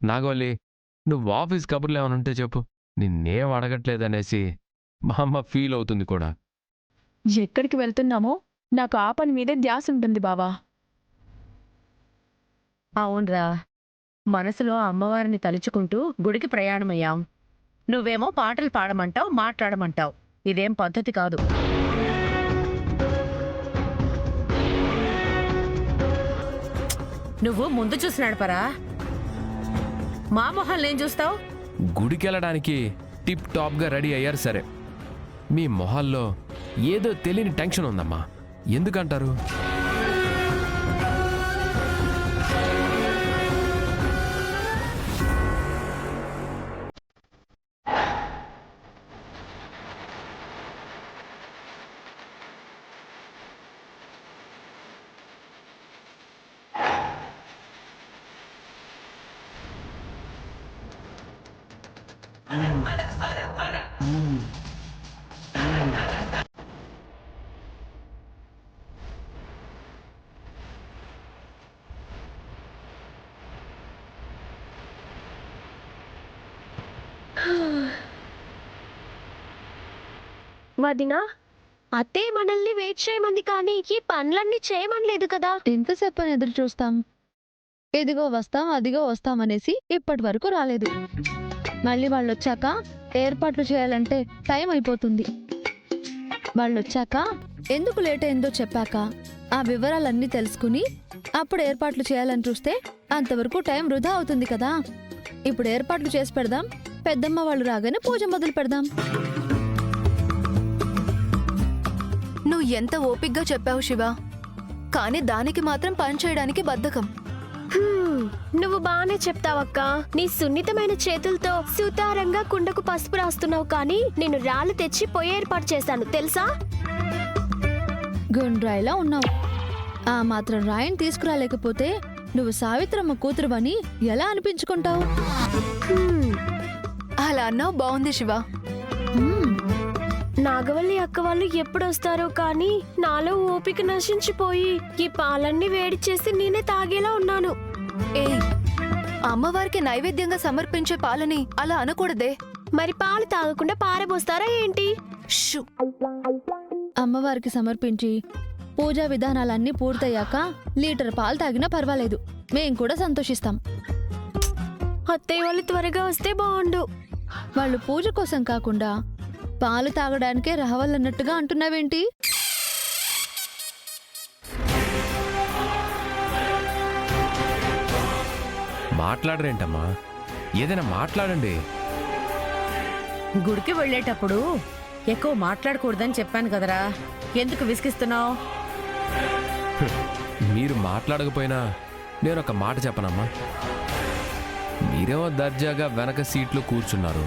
నాగవల్లి, నువ్వు ఆఫీస్ కబుర్లు ఏమైనా ఉంటే చెప్పు. నిన్నేం అడగట్లేదనేసి మా అమ్మ ఫీల్ అవుతుంది కూడా. ఎక్కడికి వెళ్తున్నామో నాకు ఆ పని మీదే ధ్యాస ఉంటుంది బావా. అవునరా, మనసులో అమ్మవారిని తలుచుకుంటూ గుడికి ప్రయాణమయ్యాం. నువ్వేమో పాటలు పాడమంటావు, మాట్లాడమంటావు. ఇదేం పద్ధతి కాదు. నువ్వు ముందు చూసి నడపరా, మా మొహాలు ఏం చూస్తావు? గుడికెళ్ళడానికి టిప్ టాప్గా రెడీ అయ్యారు సరే, మీ మొహాల్లో ఏదో తెలియని టెన్షన్ ఉందమ్మా. ఎందుకంటారు? వదినా, అత్తే మనల్ని వెయిట్ చేయమంది కానీ ఈ పనులన్నీ చేయమనలేదు కదా. ఎంతసేపు అని ఎదురు చూస్తాం? ఇదిగో వస్తాం అదిగో వస్తామనేసి ఇప్పటి వరకు రాలేదు. మళ్ళీ వాళ్ళు వచ్చాక ఏర్పాట్లు చేయాలంటే టైం అయిపోతుంది. వాళ్ళు వచ్చాక ఎందుకు లేట్ అయిందో చెప్పాక ఆ వివరాలన్నీ తెలుసుకుని అప్పుడు ఏర్పాట్లు చేయాలని చూస్తే అంతవరకు టైం వృధా అవుతుంది కదా. ఇప్పుడు ఏర్పాట్లు చేసి పెడదాం, పెద్దమ్మ వాళ్ళు రాగానే పూజ మొదలు పెడదాం. నువ్వు ఎంత ఓపిగ్గా చెప్పావు శివ, కానీ దానికి మాత్రం పని చేయడానికి బద్ధకం. నువ్వు బానే చెప్తావక్క. నీ సున్నితమైన చేతులతో సుతారంగా కుండకు పసుపు రాస్తున్నావు కానీ నేను రాళ్ళు తెచ్చి పొయ్యి ఏర్పాటు చేశాను తెలుసా. గుండ్రాయిలా ఉన్నావు. ఆ మాత్రం రాయిని తీసుకురాలేకపోతే నువ్వు సావిత్రమ్మ కూతురువని ఎలా అనిపించుకుంటావు? అలా అన్నావు, బాగుంది శివ. నాగవల్లి అక్క వాళ్ళు ఎప్పుడొస్తారో కానీ నాలో ఓపిక నశించిపోయి ఈ పాలన్నీ వేడి చేసి నేనే తాగేలా ఉన్నాను. ఏయ్, అమ్మవారికి నైవేద్యంగా సమర్పించే పాలని అలా అనకూడదే. మరి పాలు తాగకుండా పారబోస్తారా ఏంటి? షూ. అమ్మవారికి సమర్పించి పూజా విధానాలన్నీ పూర్తయ్యాక లీటర్ పాలు తాగినా పర్వాలేదు, మేం కూడా సంతోషిస్తాం. అత్తయ్య వాళ్ళు త్వరగా వస్తే బాగుండు. వాళ్ళు పూజ కోసం కాకుండా పాలు తాగడానికే రావాలన్నట్టుగా అంటున్నావేంటి? మాట్లాడరేంటమ్మా, ఏదైనా మాట్లాడండి. గుడికి వెళ్ళేటప్పుడు ఎక్కువ మాట్లాడకూడదని చెప్పాను కదరా, ఎందుకు విసిగిస్తున్నావు? మీరు మాట్లాడకపోయినా నేను ఒక మాట చెప్పనమ్మా. మీరేమో దర్జాగా వెనక సీట్లో కూర్చున్నారు,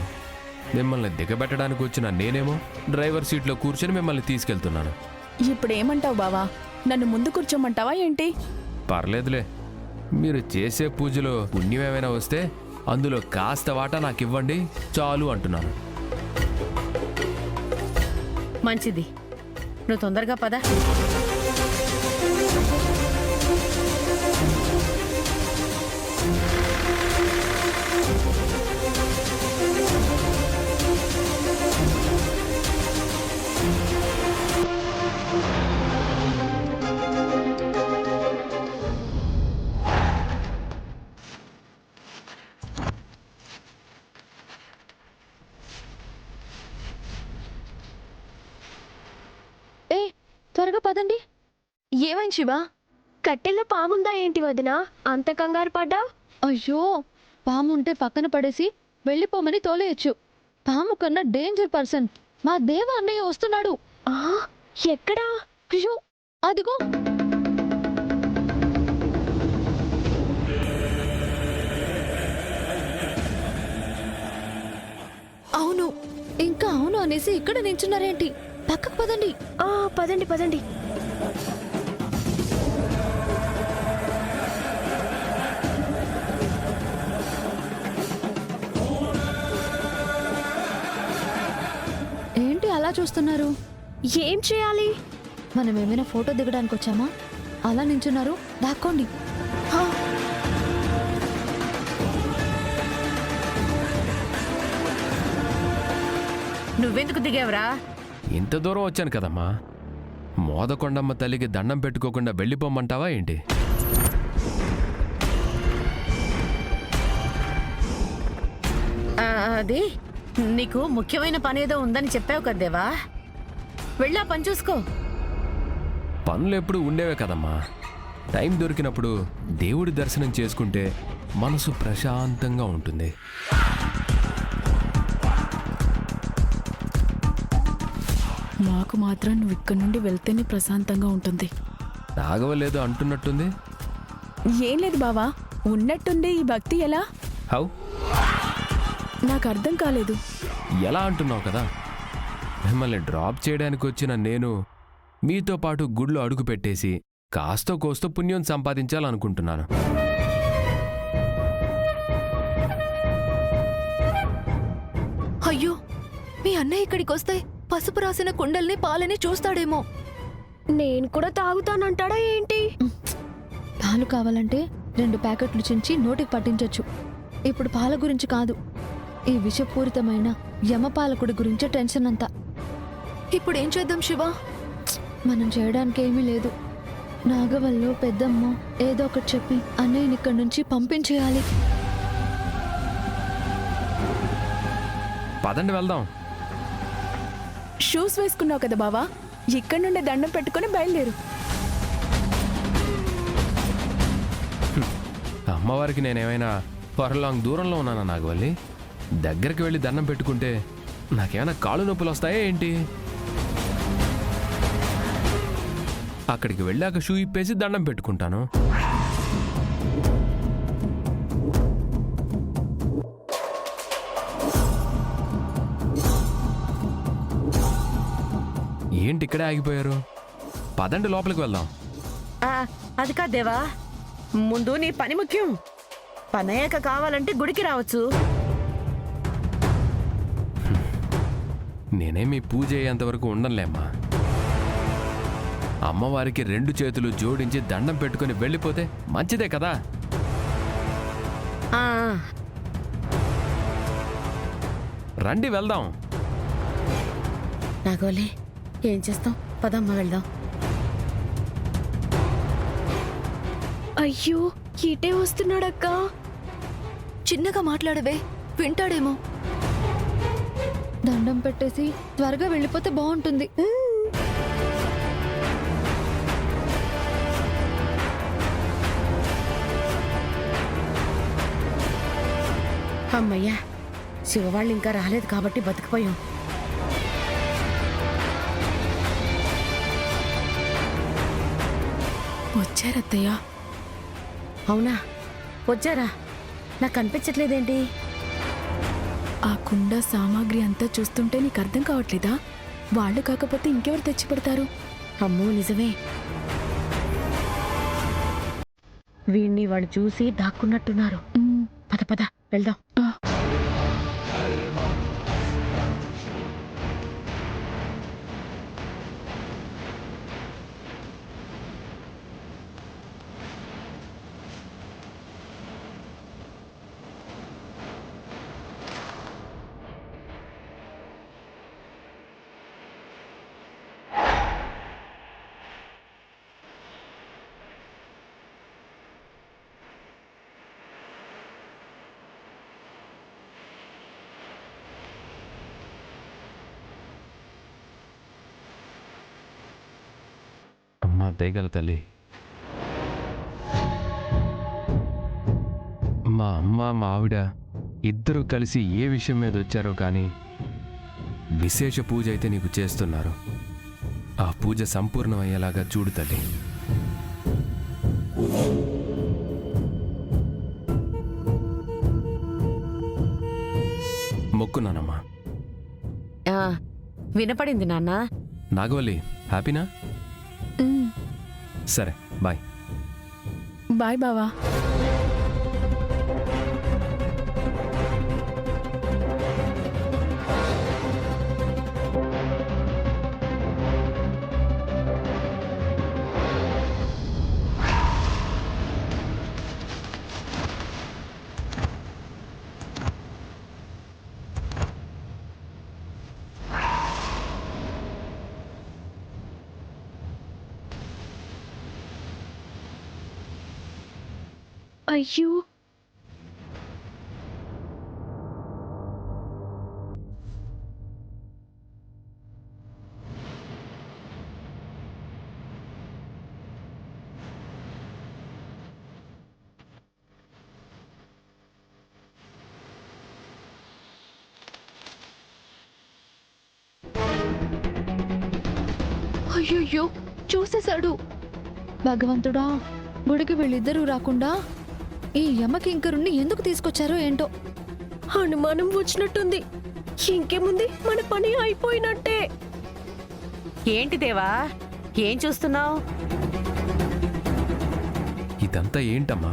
మిమ్మల్ని దిగబెట్టడానికి వచ్చిన నేనేమో డ్రైవర్ సీట్లో కూర్చొని మిమ్మల్ని తీసుకెళ్తున్నాను. ఇప్పుడేమంటావు బావా? నన్ను ముందు కూర్చోమంటావా ఏంటి? పర్లేదులే, మీరు చేసే పూజలో పుణ్యం ఏమైనా వస్తే అందులో కాస్త వాటా నాకు ఇవ్వండి చాలు అంటున్నాను. మంచిది, నువ్వు తొందరగా పద. ఏ త్వరగా పదండి. ఏమైంది శివ? కట్టెల్లో పాముందా ఏంటి వదినా? అంత కంగారు పడ్డా? అయ్యో, పాము ఉంటే పక్కన పడేసి వెళ్ళిపోమని తోలేయచ్చు. పాము కన్నా డేంజర్ పర్సన్ మా దేవ అన్నయ్య వస్తున్నాడు. ఎక్కడా? అయ్యో అదిగో. అవును. ఇంకా అవును అనేసి ఇక్కడ నించున్నారేంటి? పక్కకు పదండి. పదండి పదండి. ఏంటి అలా చూస్తున్నారు? ఏం చేయాలి? మనం ఏమైనా ఫోటో దిగడానికి వచ్చామా? అలా నించున్నారు, దాక్కోండి. నువ్వెందుకు దిగావురా? ఇంత దూరం వచ్చాను కదమ్మా, మోదకొండమ్మ తల్లికి దండం పెట్టుకోకుండా వెళ్ళిపోమ్మంటావా ఏంటి? అది నీకు ముఖ్యమైన పనేదో ఉందని చెప్పావు కదేవా, వెళ్ళా పని చూసుకో. పనులు ఎప్పుడు ఉండేవే కదమ్మా, టైం దొరికినప్పుడు దేవుడి దర్శనం చేసుకుంటే మనసు ప్రశాంతంగా ఉంటుంది. మాకు మాత్రం నువ్వు ఇక్కడ నుండి వెళ్తేనే ప్రశాంతంగా ఉంటుంది. రాగవలేదు అంటున్నట్టుంది. ఏం లేదు బావా, ఉన్నట్టుండి ఈ భక్తి ఎలా? హౌ? నాకు అర్థం కాలేదు. ఎలా అంటున్నావు కదా, మిమ్మల్ని డ్రాప్ చేయడానికి వచ్చిన నేను మీతో పాటు గుడిలో అడుగు పెట్టేసి కాస్తో కోస్తో పుణ్యం సంపాదించాలనుకుంటున్నాను. అయ్యో, మీ అన్నయ్య ఇక్కడికి వస్తే పసుపు రాసిన కుండల్ని పాలని చూస్తాడేమో. నేను కూడా తాగుతానంటాడా ఏంటి? పాలు కావాలంటే 2 ప్యాకెట్లు చించి నోటికి పట్టించొచ్చు. ఇప్పుడు పాల గురించి కాదు, ఈ విషపూరితమైన యమపాలకుడి గురించే టెన్షన్ అంతా. ఇప్పుడేం చేద్దాం శివ? మనం చేయడానికి ఏమీ లేదు. నాగవల్లో పెద్దమ్మ ఏదో ఒకటి చెప్పి అన్నయ్యని ఇక్కడి నుంచి పంపించేయాలి. పదండి వెళ్దాం. షూస్ వేసుకున్నావు కదా బావా, ఇక్కడ నుండి దండం పెట్టుకుని బయలుదేరు. అమ్మవారికి నేనేమైనా పర్లాంగ్ దూరంలో ఉన్నానా నాగవల్లి? దగ్గరికి వెళ్ళి దండం పెట్టుకుంటే నాకేమైనా కాళ్ళు నొప్పులు వస్తాయా ఏంటి? అక్కడికి వెళ్ళాక షూ ఇప్పేసి దండం పెట్టుకుంటాను. ఏంటి ఇక్కడే ఆగిపోయారు? పదండి లోపలికి వెళ్దాం. అది కాదేవా, ముందు నీ పని ముఖ్యం. పనయ్యాక కావాలంటే గుడికి రావచ్చు. నేనే మీ పూజ అయ్యేంతవరకు ఉండనులేమ్మా. అమ్మవారికి 2 చేతులు జోడించి దండం పెట్టుకుని వెళ్ళిపోతే మంచిదే కదా. ఆ, రండి వెళ్దాం. నాగోలే, ఏం చేస్తాం? పదమ్మ వెళ్దాం. అయ్యో, ఇటే వస్తున్నాడక్క. చిన్నగా మాట్లాడవే, వింటాడేమో. దండం పెట్టేసి త్వరగా వెళ్ళిపోతే బాగుంటుంది. అమ్మయ్యా, శివవాళ్ళు ఇంకా రాలేదు కాబట్టి బతికిపోయాం. వచ్చారత్తయ్య. అవునా, వచ్చారా? నాకు కనిపించట్లేదేంటి? ఆ కుండ సామాగ్రి అంతా చూస్తుంటే నీకు అర్థం కావట్లేదా? వాళ్ళు కాకపోతే ఇంకెవరు తెచ్చి పెడతారు? అమ్మో నిజమే, వీణ్ణి వాళ్ళు చూసి దాక్కున్నట్టున్నారు. పద పద వెళ్దాం. అమ్మా దయగల తల్లి, మా అమ్మ మా ఆవిడ ఇద్దరూ కలిసి ఏ విషయం మీద వచ్చారో కానీ విశేష పూజ అయితే నీకు చేస్తున్నారు. ఆ పూజ సంపూర్ణమయ్యేలాగా చూడు తల్లి. మొక్కున్నానమ్మా. వినపడింది నాన్న. నాగవల్లి, హ్యాపీనా? సరే, బాయ్. బాయ్ బావా. అయ్యో అయ్యయ్యో చూసేశాడు. భగవంతుడా, గుడికి వీళ్ళిద్దరూ రాకుండా ఈ యమకింకరుణ్ణి ఎందుకు తీసుకొచ్చారో ఏంటో. అనుమానం వచ్చినట్టుంది. ఇంకేముంది, మన పని అయిపోయినట్టే. ఏంటి దేవా, ఏం చూస్తున్నావు? ఇదంతా ఏంటమ్మా?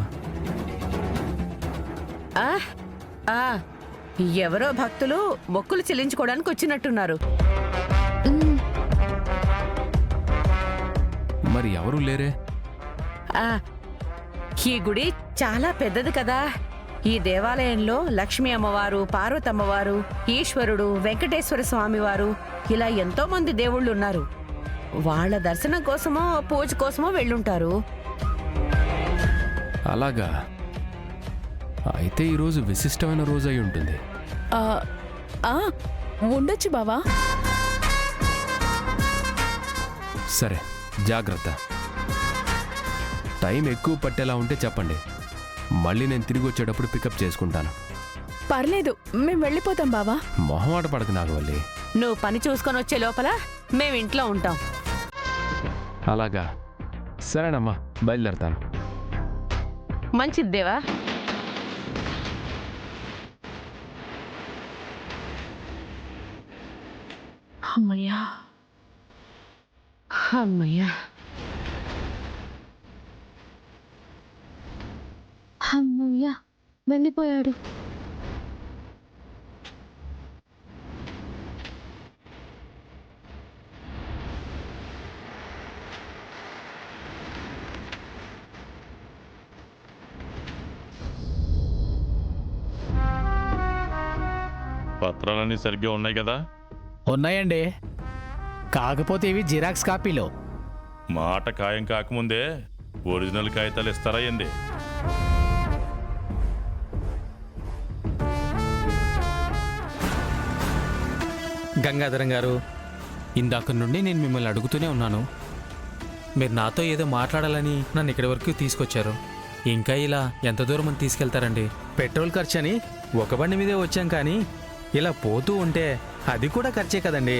ఎవరో భక్తులు మొక్కులు చెల్లించుకోవడానికి వచ్చినట్టున్నారు. ఉమ్, మరి ఎవరూ లేరే? ఆ, ఈ గుడి చాలా పెద్దది కదా. ఈ దేవాలయంలో లక్ష్మీ అమ్మవారు, పార్వతమ్మవారు, ఈశ్వరుడు, వెంకటేశ్వర స్వామివారు, ఇలా ఎంతో మంది దేవుళ్ళు ఉన్నారు. వాళ్ళ దర్శనం కోసమో పూజ కోసమో వెళ్ళుంటారు. అలాగా? అయితే ఈరోజు విశిష్టమైన రోజు అయి ఉంటుంది. ఆ, ఆ, ఉండొచ్చు బావా. సరే, జాగ్రత్త. టైం ఎక్కువ పట్టేలా ఉంటే చెప్పండి, మళ్ళీ నేను తిరిగి వచ్చేటప్పుడు పికప్ చేసుకుంటాను. పర్లేదు, మేం వెళ్ళిపోతాం బావా. మొహమాట పడకు నాగవల్లి. నువ్వు పని చూసుకొని వచ్చే లోపల మేము ఇంట్లో ఉంటాం. అలాగా? సరేనమ్మా, బయలుదేరతాను. మంచిది దేవా. అమ్మయ్యా. అమ్మయ్యా. అమ్మయ్యా, వెళ్ళిపోయాడు. పత్రాలన్నీ సరిగ్గా ఉన్నాయి కదా? ఉన్నాయండి, కాకపోతే ఇవి జిరాక్స్ కాపీలు. మాట ఖాయం కాకముందే ఒరిజినల్ కాగితాలు ఇస్తారా ఏంది? గంగాధరం గారు, ఇందాక నుండి నేను మిమ్మల్ని అడుగుతూనే ఉన్నాను. మీరు నాతో ఏదో మాట్లాడాలని నన్ను ఇక్కడి వరకు తీసుకొచ్చారు. ఇంకా ఇలా ఎంత దూరం అని తీసుకెళ్తారండి? పెట్రోల్ ఖర్చు అని ఒక బండి మీదే వచ్చాం, కానీ ఇలా పోతూ ఉంటే అది కూడా ఖర్చే కదండి.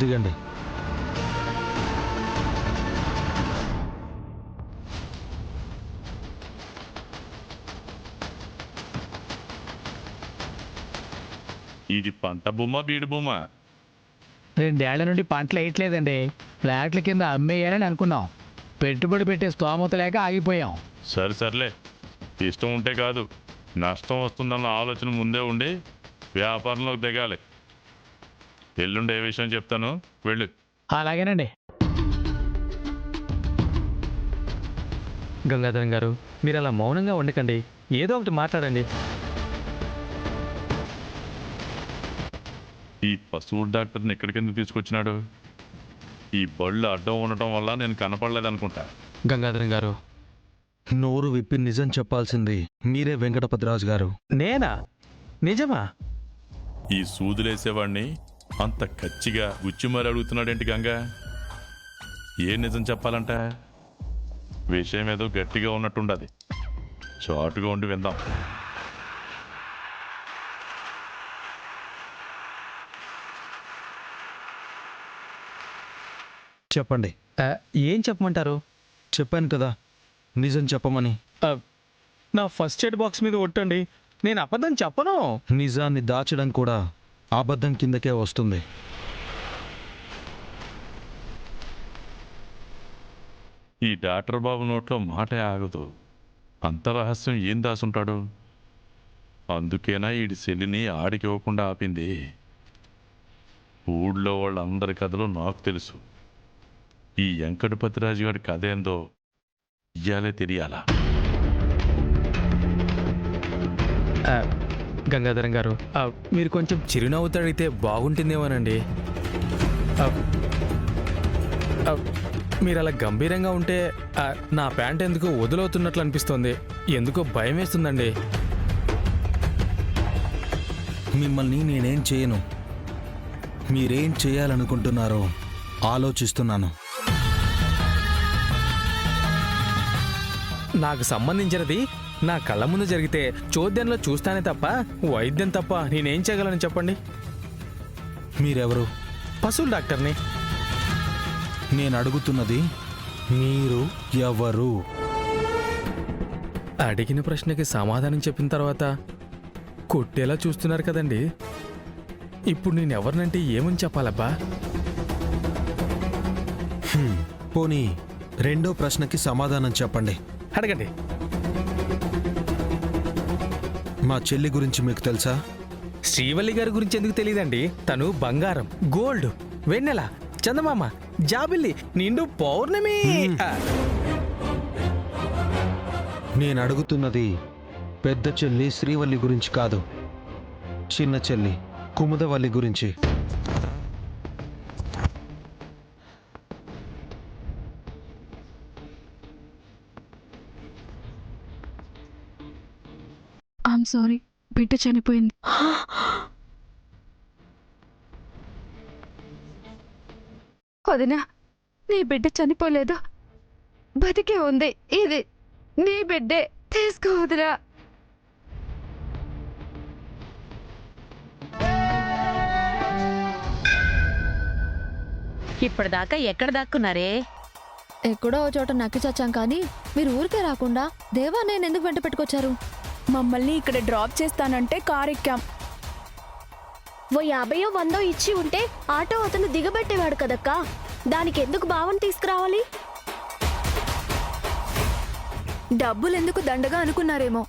దిగండి. ఇది పంట బొమ్మ, బీడు బొమ్మ? 2 ఏళ్ల నుండి పంటలు వేయట్లేదండి. ఫ్లాట్ల కింద అమ్మేయాలని అనుకున్నాం. పెట్టుబడి పెట్టే స్తోమత లేక ఆగిపోయాం. సర్లే, ఇష్టం ఉంటే కాదు, నష్టం వస్తుందన్న ఆలోచన ముందే ఉండి వ్యాపారంలోకి దిగాలి. ఎల్లుండి ఏ విషయం చెప్తాను, వెళ్ళు. అలాగేనండి. గంగాధరం గారు, మీరు అలా మౌనంగా ఉండకండి, ఏదో ఒకటి మాట్లాడండి. ఈ పశువు డాక్టర్ని ఎక్కడికెందుకు తీసుకొచ్చినాడు? ఈ బళ్ళు అడ్డం ఉండటం వల్ల నేను కనపడలేదనుకుంటా. గంగాధరం గారు, నోరు విప్పి నిజం చెప్పాల్సింది మీరే వెంకటపతిరాజు గారు. నేనా? నిజమా? ఈ సూదులేసేవాడిని అంత కచ్చిగా గుచ్చి మరి అడుగుతున్నాడేంటి గంగా? ఏ నిజం చెప్పాలంట? విషయం ఏదో గట్టిగా ఉన్నట్టుండది, చాటుగా ఉండి విందాం. చెప్పండి. ఏం చెప్పమంటారు? చెప్పాను కదా నిజం చెప్పమని. నా ఫస్ట్ ఎయిడ్ బాక్స్ మీద ఒట్టండి, నేను అబద్ధం చెప్పను. నిజాన్ని దాచడం కూడా అబద్ధం కిందకే వస్తుంది. ఈ డాక్టర్ బాబు నోట్లో మాటే ఆగదు. అంత రహస్యం ఏం దాసుంటాడు? అందుకేనా ఈడి చెల్లిని ఆడికి ఇవ్వకుండా ఆపింది. ఊళ్ళో వాళ్ళందరి కథలు నాకు తెలుసు. ఈ వెంకటపతిరాజు గారి కథ ఏందో ఇయ్యాలే తెలియాలా? గంగాధరం గారు, మీరు కొంచెం చిరునవ్వుతో అడిగితే బాగుంటుందేమోనండి. మీరు అలా గంభీరంగా ఉంటే నా ప్యాంట్ ఎందుకో వదులవుతున్నట్లు అనిపిస్తోంది. ఎందుకో భయం వేస్తుందండి. మిమ్మల్ని నేనేం చేయను. మీరేం చేయాలనుకుంటున్నారో ఆలోచిస్తున్నాను. నాకు సంబంధించినది నా కళ్ళ ముందు జరిగితే చోద్యంలో చూస్తానే తప్ప వైద్యం తప్ప నేనేం చేయగలను చెప్పండి. మీరెవరు? పశువుల డాక్టర్ని. నేను అడుగుతున్నది మీరు ఎవరు? అడిగిన ప్రశ్నకి సమాధానం చెప్పిన తర్వాత కొట్టేలా చూస్తున్నారు కదండి. ఇప్పుడు నేను ఎవరినంటే ఏమని చెప్పాలబ్బా? పోనీ రెండో ప్రశ్నకి సమాధానం చెప్పండి. అడగండి. మా చెల్లి గురించి మీకు తెలుసా? శ్రీవల్లి గారి గురించి ఎందుకు తెలియదండి? తను బంగారం, గోల్డ్, వెన్నెల, చందమామ, జాబిల్లి, నిండు పౌర్ణమి. నేను అడుగుతున్నది పెద్ద చెల్లి శ్రీవల్లి గురించి కాదు, చిన్న చెల్లి కుముదవల్లి గురించి. ఐఎమ్ సారీ, బిడ్డ చనిపోయింది. వదినా, నీ బిడ్డ చనిపోలేదు, బతికే ఉంది. ఇది నీ బిడ్డే, తీసుకో వదినా. ఇప్పటిదాకా ఎక్కడ దాక్కున్నారే? ఎక్కడో ఓ చోట నక్కి చచ్చాం కానీ మీరు ఊరికే రాకుండా దేవా నేను ఎందుకు వెంట పెట్టుకొచ్చారు? మమ్మల్ని ఇక్కడ డ్రాప్ చేస్తానంటే కార్ ఎక్కాం. ఓ 50 100 ఇచ్చి ఉంటే ఆటో అతను దిగబెట్టేవాడు కదక్కా. దానికి ఎందుకు భావన తీసుకురావాలి? డబ్బులెందుకు దండగా అనుకున్నారేమో.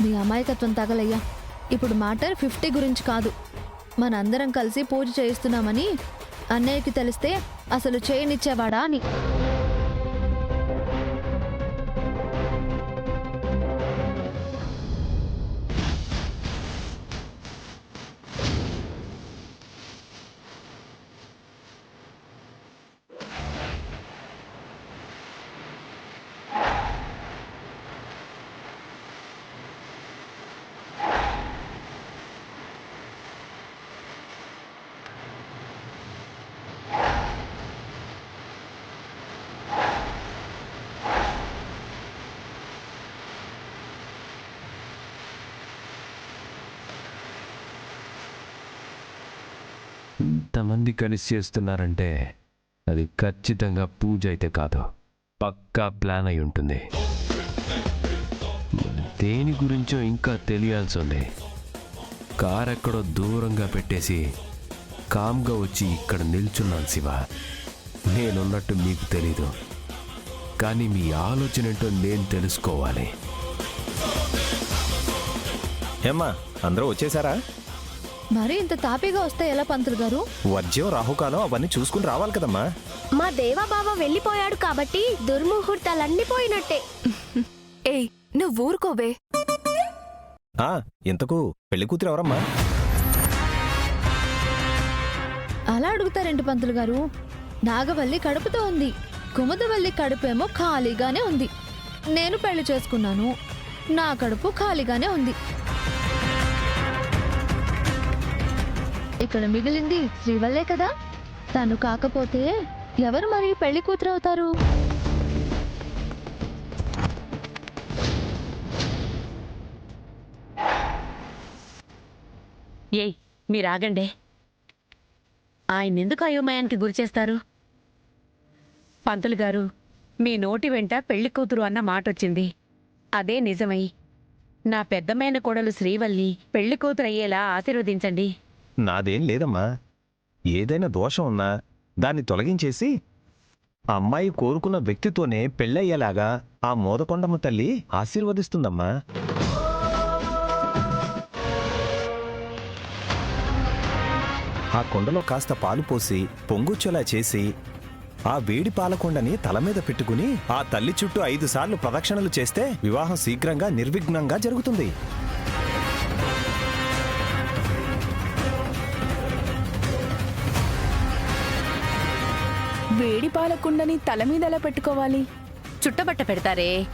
మీ అమాయకత్వం తగలయ్యా. ఇప్పుడు మ్యాటర్ 50 గురించి కాదు, మనందరం కలిసి పూజ చేయిస్తున్నామని అన్నయ్యకి తెలిస్తే అసలు చేయనిచ్చేవాడా అని. ఇంతమంది కలిసి చేస్తున్నారంటే అది ఖచ్చితంగా పూజ అయితే కాదు, పక్కా ప్లాన్ అయి ఉంటుంది. దేని గురించో ఇంకా తెలియాల్సి ఉంది. కార్ ఎక్కడో దూరంగా పెట్టేసి కామ్గా వచ్చి ఇక్కడ నిల్చున్నాను శివ. నేనున్నట్టు మీకు తెలీదు, కానీ మీ ఆలోచన ఏంటో నేను తెలుసుకోవాలి. ఏమ్మా, అందరూ వచ్చేసారా? మరి ఇంత తాపీగా వస్తే ఎలా పంతులు గారు? వర్జ్యం రాహుకాలం అవన్నీ చూసుకుని రావాలి కదమ్మా. మా దేవాబావ వెళ్ళిపోయాడు కాబట్టి దుర్ముహూర్తాలన్నీ పోయినట్టే. ఏయ్, నువ్వు ఊరుకోవే. ఇంతకు పెళ్లి కూతురు ఎవరమ్మా? అలా అడుగుతారేంటి పంతులు గారు? నాగవల్లి కడుపుతో ఉంది, కుముదవల్లి కడుపేమో ఖాళీగానే ఉంది. నేను పెళ్లి చేసుకున్నాను, నా కడుపు ఖాళీగానే ఉంది. ఇక్కడ మిగిలింది శ్రీవల్లే కదా. తను కాకపోతే ఎవరు మరి పెళ్లి కూతురు అవుతారు? ఏయ్, మీరాగండే. ఆయన్నెందుకు అయోమయానికి గురిచేస్తారు? పంతులు గారు, మీ నోటి వెంట పెళ్లి కూతురు అన్న మాటొచ్చింది. అదే నిజమై నా పెద్దమైన కోడలు శ్రీవల్లి పెళ్లి కూతురు అయ్యేలా ఆశీర్వదించండి. నాదేం లేదమ్మా. ఏదైనా దోషం ఉన్నా దాన్ని తొలగించేసి అమ్మాయి కోరుకున్న వ్యక్తితోనే పెళ్ళయ్యేలాగా ఆ మోదకొండమ్మ తల్లి ఆశీర్వదిస్తుందమ్మా. ఆ కొండలో కాస్త పాలు పోసి పొంగుచ్చేలా చేసి ఆ వేడి పాలకొండని తల మీద పెట్టుకుని ఆ తల్లి చుట్టూ 5 సార్లు ప్రదక్షిణలు చేస్తే వివాహం శీఘ్రంగా నిర్విఘ్నంగా జరుగుతుంది. వేడి పాల కుండని తల మీద ఎలా పెట్టుకోవాలి? చుట్టబట్ట పెడతారే,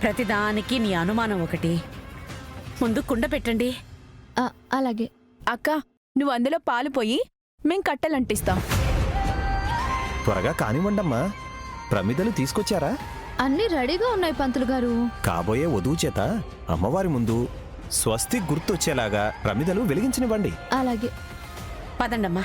ప్రతిదానికి నీ అనుమానం ఒకటి. ముందు కుండ పెట్టండి. అలాగే. అక్క, నువ్వు అందులో పాలు పోయి మేం కట్టెలంటిస్తాం. త్వరగా కానివ్వండమ్మా. ప్రమిదలు తీసుకొచ్చారా? అన్నీ రెడీగా ఉన్నాయి పంతులు గారు. కాబోయే వధువు చేత అమ్మవారి ముందు స్వస్తి గుర్తొచ్చేలాగా ప్రమిదలు వెలిగించనివ్వండి. అలాగే. పదండమ్మా.